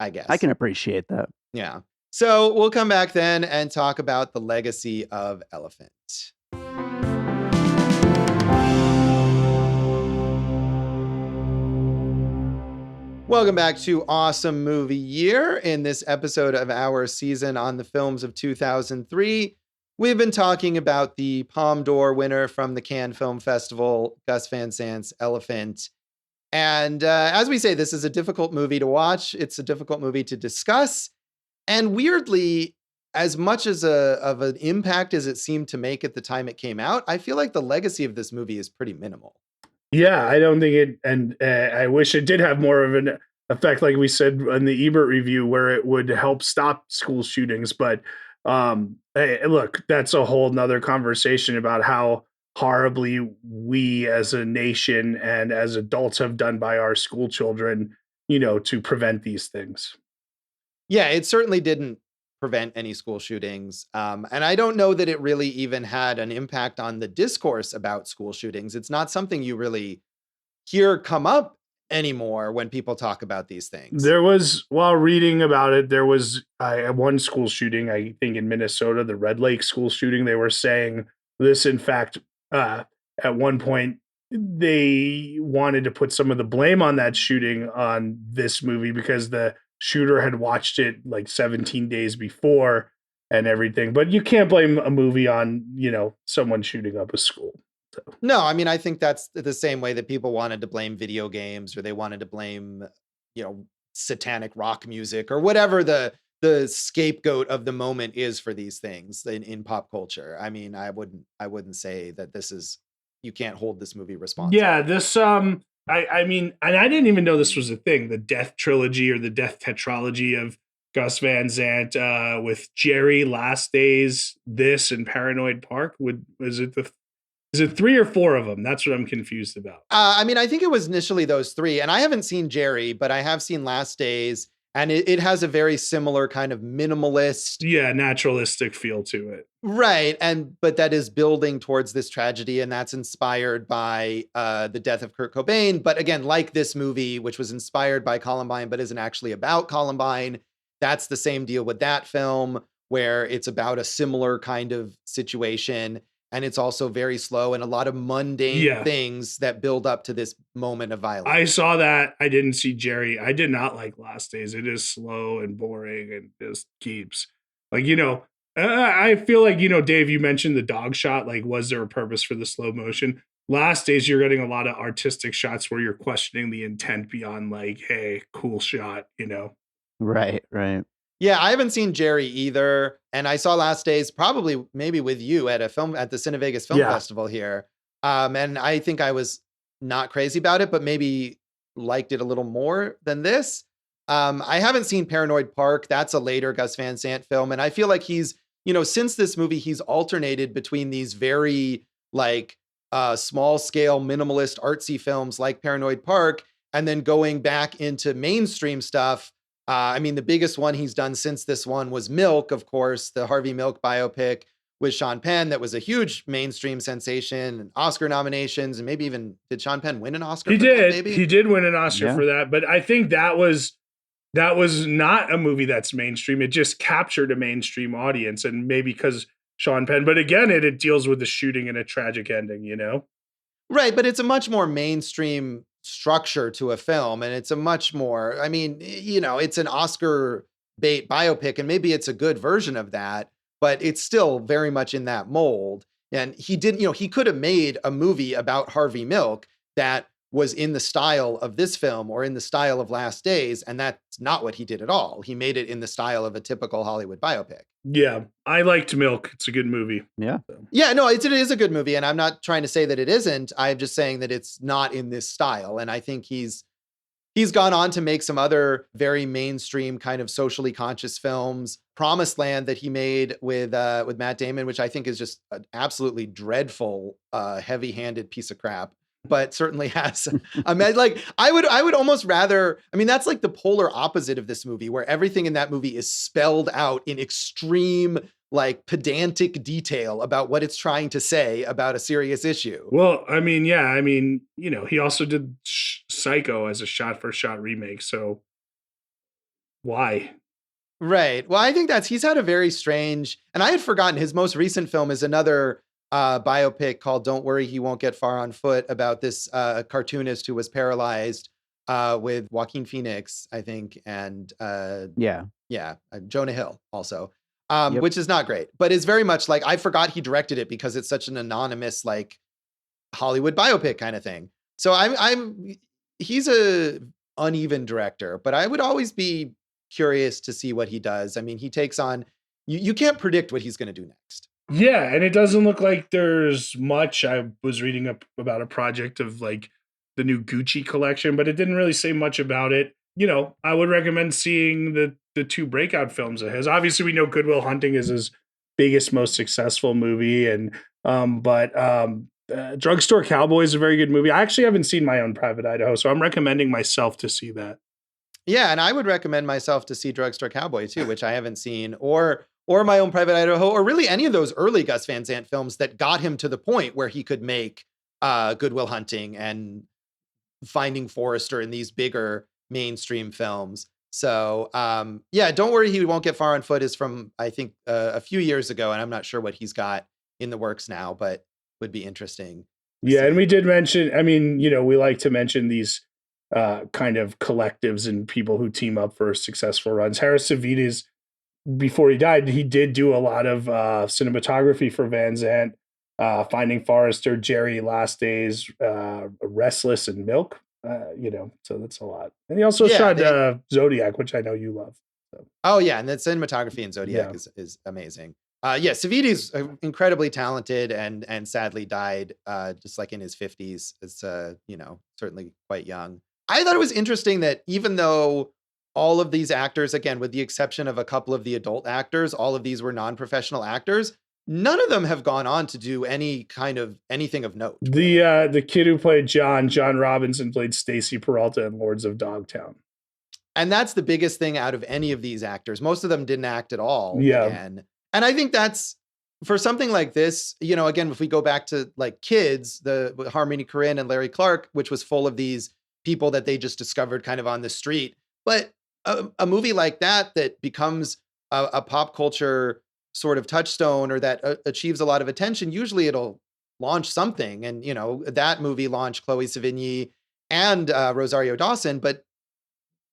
I guess I can appreciate that. Yeah. So we'll come back then and talk about the legacy of Elephant. Welcome back to Awesome Movie Year. In this episode of our season on the films of 2003, we've been talking about the Palme d'Or winner from the Cannes Film Festival, Gus Van Sant's Elephant. And as we say, this is a difficult movie to watch. It's a difficult movie to discuss. And weirdly, as much as of an impact as it seemed to make at the time it came out, I feel like the legacy of this movie is pretty minimal. Yeah, I don't think it, and I wish it did have more of an effect, like we said in the Ebert review, where it would help stop school shootings. But hey, look, that's a whole nother conversation about how horribly we as a nation and as adults have done by our school children, to prevent these things. Yeah, it certainly didn't prevent any school shootings. And I don't know that it really even had an impact on the discourse about school shootings. It's not something you really hear come up anymore when people talk about these things. There was, while reading about it, there was one school shooting, I think in Minnesota, the Red Lake school shooting. They were saying this, in fact, at one point, they wanted to put some of the blame on that shooting on this movie because the shooter had watched it like 17 days before and everything. But you can't blame a movie on, someone shooting up a school. So. No, I mean, I think that's the same way that people wanted to blame video games or they wanted to blame satanic rock music or whatever the scapegoat of the moment is for these things in pop culture. I mean, I wouldn't say that this is, you can't hold this movie responsible. Yeah, this I mean, and I didn't even know this was a thing, the Death trilogy or the Death tetralogy of Gus Van Sant with Jerry, Last Days, this, and Paranoid Park. Is it 3 or 4 of them? That's what I'm confused about. I mean, I think it was initially those 3, and I haven't seen Jerry, but I have seen Last Days, and it has a very similar kind of minimalist, naturalistic feel to it. Right. But that is building towards this tragedy, and that's inspired by the death of Kurt Cobain. But again, like this movie, which was inspired by Columbine, but isn't actually about Columbine, that's the same deal with that film, where it's about a similar kind of situation. And it's also very slow and a lot of mundane things that build up to this moment of violence. I saw that. I didn't see Jerry. I did not like Last Days. It is slow and boring and just keeps like, I feel like, Dave, you mentioned the dog shot. Like, was there a purpose for the slow motion? Last Days, you're getting a lot of artistic shots where you're questioning the intent beyond like, hey, cool shot, Right. Yeah, I haven't seen Jerry either, and I saw Last Days probably maybe with you at the Cinevegas Film Festival here. And I think I was not crazy about it, but maybe liked it a little more than this. I haven't seen Paranoid Park. That's a later Gus Van Sant film, and I feel like he's, since this movie, he's alternated between these very like small scale minimalist artsy films like Paranoid Park, and then going back into mainstream stuff. I mean, the biggest one he's done since this one was Milk, of course, the Harvey Milk biopic with Sean Penn that was a huge mainstream sensation and Oscar nominations, and maybe even, did Sean Penn win an Oscar? He did win an Oscar for that, but I think that was not a movie that's mainstream. It just captured a mainstream audience, and maybe because Sean Penn, but again, it deals with the shooting and a tragic ending, Right, but it's a much more mainstream structure to a film, and it's a much more, I mean, it's an Oscar bait biopic, and maybe it's a good version of that, but it's still very much in that mold. And he could have made a movie about Harvey Milk that was in the style of this film or in the style of Last Days, and that's not what he did at all. He made it in the style of a typical Hollywood biopic. Yeah, I liked Milk. It's a good movie. Yeah. Yeah, no, it is a good movie, and I'm not trying to say that it isn't. I'm just saying that it's not in this style, and I think he's gone on to make some other very mainstream kind of socially conscious films. Promised Land that he made with Matt Damon, which I think is just an absolutely dreadful, heavy-handed piece of crap. But certainly has I would almost rather, I mean, that's like the polar opposite of this movie, where everything in that movie is spelled out in extreme, like pedantic detail about what it's trying to say about a serious issue. Well, I mean, he also did Psycho as a shot-for-shot remake, so why? Right. Well, I think he's had a very strange, and I had forgotten his most recent film is another biopic called Don't Worry, He Won't Get Far on Foot, about this cartoonist who was paralyzed with Joaquin Phoenix, I think, and Jonah Hill also, which is not great, but is very much like, I forgot he directed it because it's such an anonymous, like Hollywood biopic kind of thing. So he's a uneven director, but I would always be curious to see what he does. I mean, he takes on, you can't predict what he's going to do next. Yeah, and it doesn't look like there's much. I was reading up about a project of like the new Gucci collection, but it didn't really say much about it. I would recommend seeing the 2 breakout films of his. Obviously, we know Good Will Hunting is his biggest, most successful movie, and Drugstore Cowboy is a very good movie. I actually haven't seen My Own Private Idaho, so I'm recommending myself to see that. Yeah, and I would recommend myself to see Drugstore Cowboy too, which I haven't seen, or My Own Private Idaho, or really any of those early Gus Van Sant films that got him to the point where he could make Good Will Hunting and Finding Forrester and these bigger mainstream films. So Don't Worry, He Won't Get Far on Foot is from, I think, a few years ago, and I'm not sure what he's got in the works now, but would be interesting. Yeah, and we did mention, I mean, we like to mention these kind of collectives and people who team up for successful runs. Harris Savides, before he died, he did do a lot of cinematography for Van Sant, Finding Forrester, Jerry, Last Days, Restless, and Milk. So that's a lot. And he also shot Zodiac, which I know you love. So. Oh yeah, and the cinematography in Zodiac is amazing. Saviti's incredibly talented and sadly died just like in his 50s. It's certainly quite young. I thought it was interesting that even though all of these actors, again, with the exception of a couple of the adult actors, all of these were non-professional actors. None of them have gone on to do anything of note. The kid who played John Robinson, played Stacy Peralta in Lords of Dogtown. And that's the biggest thing out of any of these actors. Most of them didn't act at all. Yeah. Again. And I think that's, for something like this, again, if we go back to like Kids, the Harmony Korine and Larry Clark, which was full of these people that they just discovered kind of on the street. But a movie like that becomes a pop culture sort of touchstone, or that achieves a lot of attention, usually it'll launch something. And, that movie launched Chloe Sevigny and Rosario Dawson, but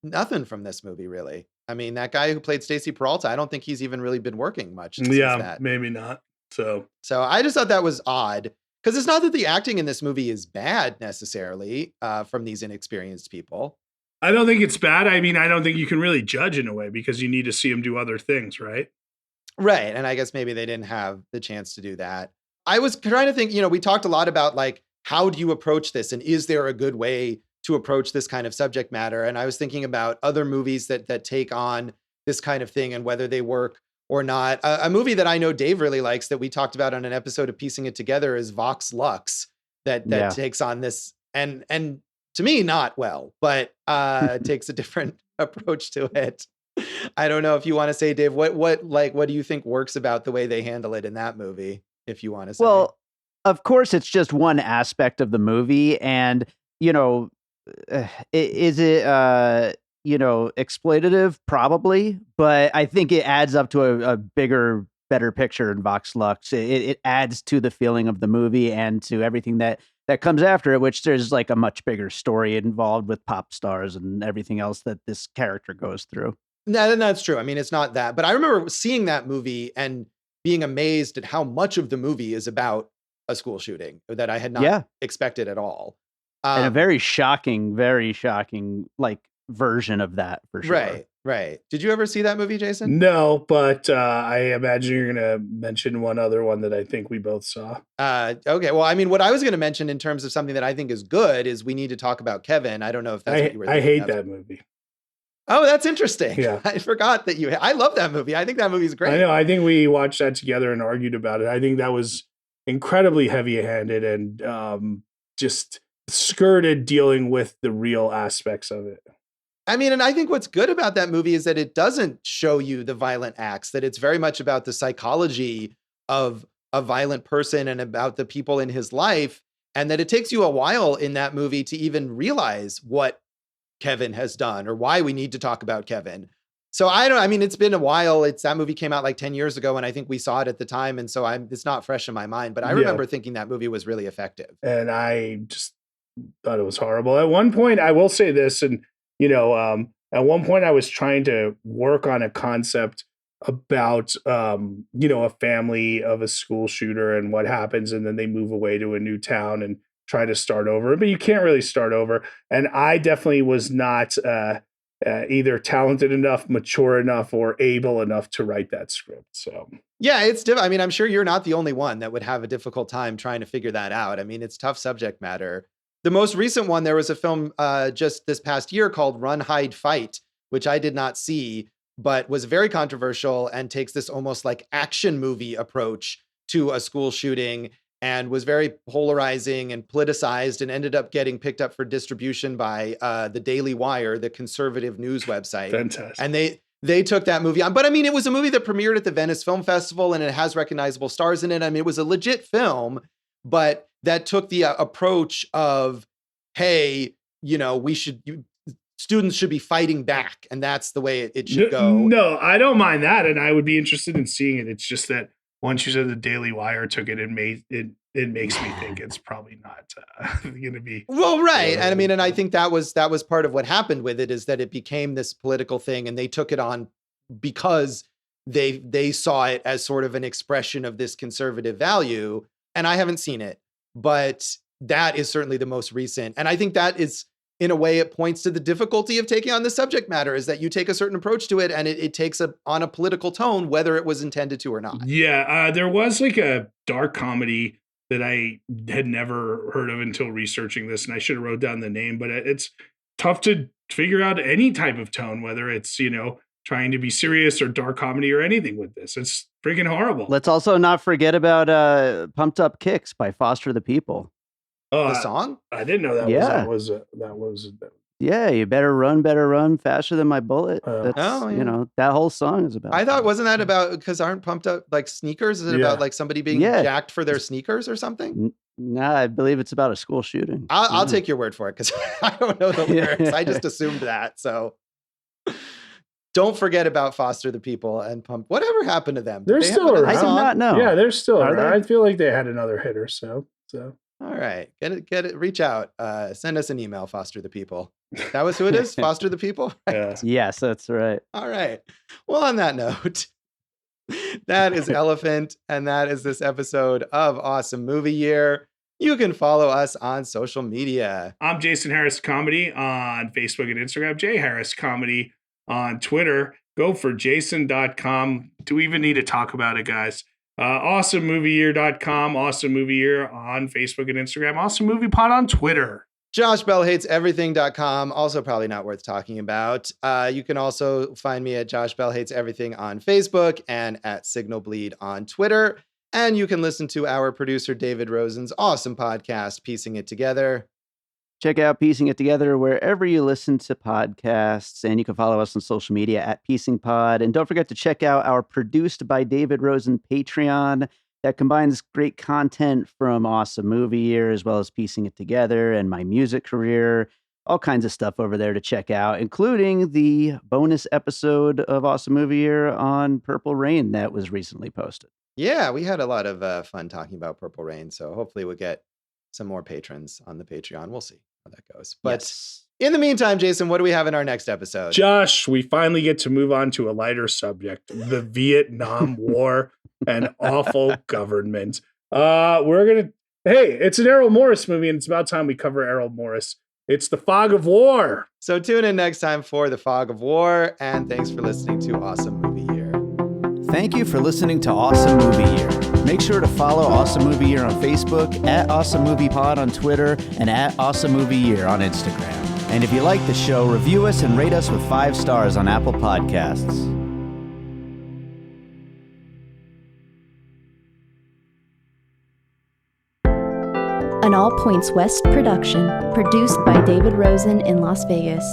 nothing from this movie, really. I mean, that guy who played Stacy Peralta, I don't think he's even really been working much since that. Maybe not. So I just thought that was odd, because it's not that the acting in this movie is bad necessarily from these inexperienced people. I don't think it's bad. I mean, I don't think you can really judge in a way, because you need to see him do other things, right? Right. And I guess maybe they didn't have the chance to do that. I was trying to think, we talked a lot about like, how do you approach this? And is there a good way to approach this kind of subject matter? And I was thinking about other movies that take on this kind of thing and whether they work or not. A movie that I know Dave really likes, that we talked about on an episode of Piecing It Together, is Vox Lux, that takes on this, and to me, not well, but takes a different approach to it. I don't know if you want to say, Dave, what do you think works about the way they handle it in that movie, if you want to say? Well, of course, it's just one aspect of the movie, and is it exploitative? Probably, but I think it adds up to a bigger, better picture in Vox Lux. It adds to the feeling of the movie and to everything that comes after it, which there's like a much bigger story involved with pop stars and everything else that this character goes through. No, that's true. I mean, it's not that, but I remember seeing that movie and being amazed at how much of the movie is about a school shooting that I had not expected at all. And a very shocking, like version of that, for sure. Right. Did you ever see that movie, Jason? No, but I imagine you're going to mention one other one that I think we both saw. Okay. Well, I mean, what I was going to mention in terms of something that I think is good is we need to talk about Kevin. I don't know if that's what you were thinking. I hate that movie. Oh, that's interesting. Yeah. I forgot that I love that movie. I think that movie's great. I know. I think we watched that together and argued about it. I think that was incredibly heavy-handed and just skirted dealing with the real aspects of it. I mean, and I think what's good about that movie is that it doesn't show you the violent acts, that it's very much about the psychology of a violent person and about the people in his life, and that it takes you a while in that movie to even realize what Kevin has done or why we need to talk about Kevin. So it's been a while. That movie came out like 10 years ago, and I think we saw it at the time. And so it's not fresh in my mind, but I remember thinking that movie was really effective. And I just thought it was horrible. At one point, I will say this, and at one point I was trying to work on a concept about, a family of a school shooter and what happens. And then they move away to a new town and try to start over, but you can't really start over. And I definitely was not either talented enough, mature enough, or able enough to write that script. So yeah, it's difficult. I mean, I'm sure you're not the only one that would have a difficult time trying to figure that out. I mean, it's tough subject matter. The most recent one, there was a film just this past year called Run, Hide, Fight, which I did not see, but was very controversial and takes this almost like action movie approach to a school shooting, and was very polarizing and politicized, and ended up getting picked up for distribution by the Daily Wire, the conservative news website. Fantastic. And they took that movie on. But I mean, it was a movie that premiered at the Venice Film Festival, and it has recognizable stars in it. I mean, it was a legit film, but that took the approach of, hey, students should be fighting back, and that's the way it should go. No, I don't mind that, and I would be interested in seeing it. It's just that once you said the Daily Wire took it, it makes me think it's probably not going to be well, right. And I mean, and I think that was part of what happened with it, is that it became this political thing, and they took it on because they saw it as sort of an expression of this conservative value. And I haven't seen it, but that is certainly the most recent. And I think that is in a way, it points to the difficulty of taking on the subject matter, is that you take a certain approach to it and it takes on a political tone, whether it was intended to or not. Yeah, there was like a dark comedy that I had never heard of until researching this, and I should have wrote down the name, but it's tough to figure out any type of tone, whether it's, trying to be serious or dark comedy or anything with this. It's freaking horrible. Let's also not forget about Pumped Up Kicks by Foster the People. The song? I didn't know that was Yeah, you better run faster than my bullet. That's, that whole song is about. I thought, wasn't that about, because aren't Pumped Up like sneakers? Is it about like somebody being jacked for their sneakers or something? Nah, I believe it's about a school shooting. I'll take your word for it, because I don't know the lyrics. I just assumed that. So don't forget about Foster the People and Pump. Whatever happened to them? They're still around. I do not know. Yeah, they're still around. I feel like they had another hit or so. All right. Get it. Reach out. Send us an email, Foster the People. That was who it is? Foster the People? Yeah. Yes, that's right. All right. Well, on that note, that is Elephant, and that is this episode of Awesome Movie Year. You can follow us on social media. I'm Jason Harris Comedy on Facebook and Instagram. Jay Harris Comedy on Twitter. Go for jason.com. Do we even need to talk about it, guys? AwesomeMovieYear.com, Awesome Movie Year on Facebook and Instagram, Awesome Movie Pod on Twitter. JoshBellHatesEverything.com, also probably not worth talking about. You can also find me at Josh Bell Hates Everything on Facebook and at Signal Bleed on Twitter. And you can listen to our producer David Rosen's awesome podcast, Piecing It Together. Check out Piecing It Together wherever you listen to podcasts, and you can follow us on social media at Piecing Pod. And don't forget to check out our Produced by David Rosen Patreon that combines great content from Awesome Movie Year, as well as Piecing It Together and my music career. All kinds of stuff over there to check out, including the bonus episode of Awesome Movie Year on Purple Rain that was recently posted. Yeah, we had a lot of fun talking about Purple Rain, so hopefully we'll get some more patrons on the Patreon. We'll see how that goes. But in the meantime, Jason, what do we have in our next episode? Josh, we finally get to move on to a lighter subject, the Vietnam War and awful government. It's an Errol Morris movie, and it's about time we cover Errol Morris. It's The Fog of War. So tune in next time for The Fog of War, and thanks for listening to Awesome Movie Year. Thank you for listening to Awesome Movie Year. Make sure to follow Awesome Movie Year on Facebook, at Awesome Movie Pod on Twitter, and at Awesome Movie Year on Instagram. And if you like the show, review us and rate us with 5 stars on Apple Podcasts. An All Points West production, produced by David Rosen in Las Vegas.